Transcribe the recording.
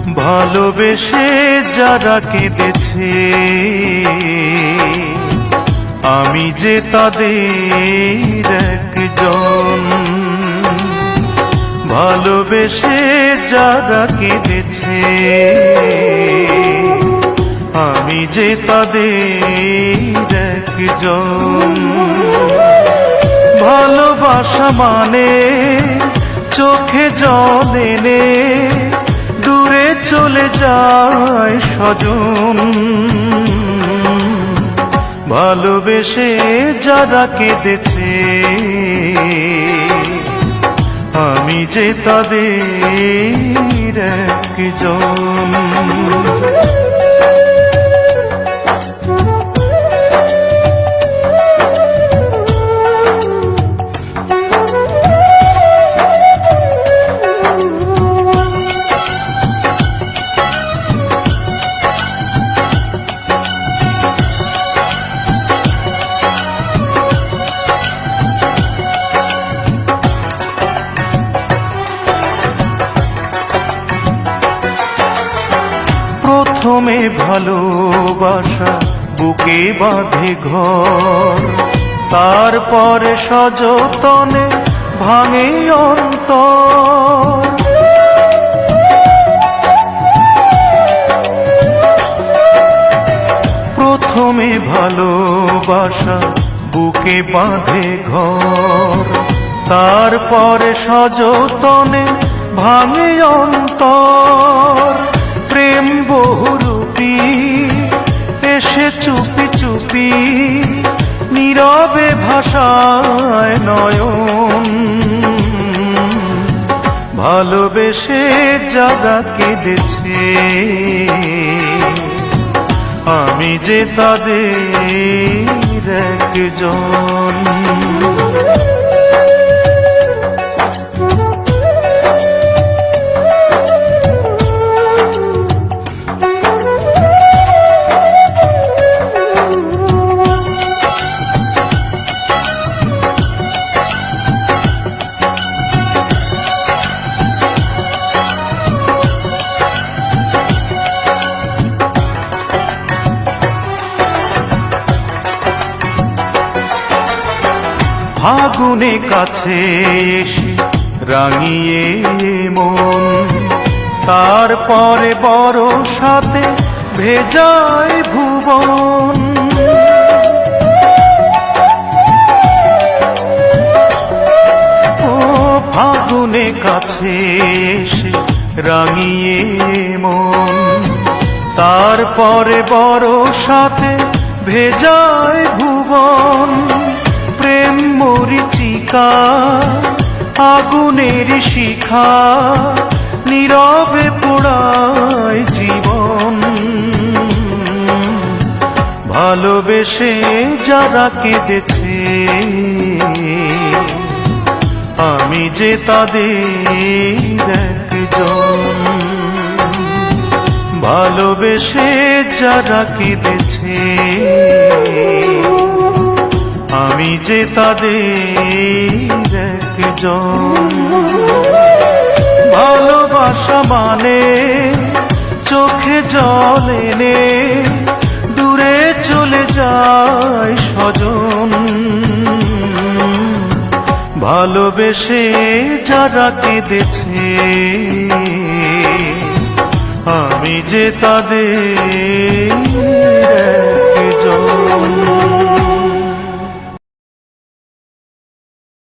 ভালোবেসে যারা কেঁদেছে আমি যে তাদের একজন। ভালোবেসে যারা কেঁদেছে আমি যে তাদের একজন। ভালোবাসা মানে চোখে জল এনে দূরে চলে যায় স্বজন। ভালোবেসে যারা কেঁদেছে আমি যে তাদের একজন। প্রথমে ভালোবাসা বুকে বাঁধে ঘর, তারপরে সযতনে ভাঙে অন্তর। প্রথমে ভালোবাসা বুকে বাঁধে ঘর, তারপরে সযতনে ভাঙে অন্তর। প্রেম বহুরূপী এসে চুপি চুপি নীরবে ভাষায় নয়ন। ভালোবেসে যারা কেঁদেছে আমি যে তাদের একজন। ফাগুনে কাছে এসে রাঙিয়ে মন, তারপরে বর্ষাতে ভেজায় ভুবন। ও ফাগুনে কাছে এসে রাঙিয়ে মন, তারপরে বর্ষাতে ভেজায় ভুবন। প্রেম মরিচিকা আগুনের শিখা নীরবে পোড়ায় জীবন। ভালোবেসে যারা কেঁদেছে আমি যে তাদের একজন। ভালোবেসে যারা কেঁদেছে আমি যে তাদের একজন। ভালোবাসা মানে চোখে জল এনে দূরে চলে যায় স্বজন। ভালোবেসে যারা কেঁদেছে আমি যে তাদের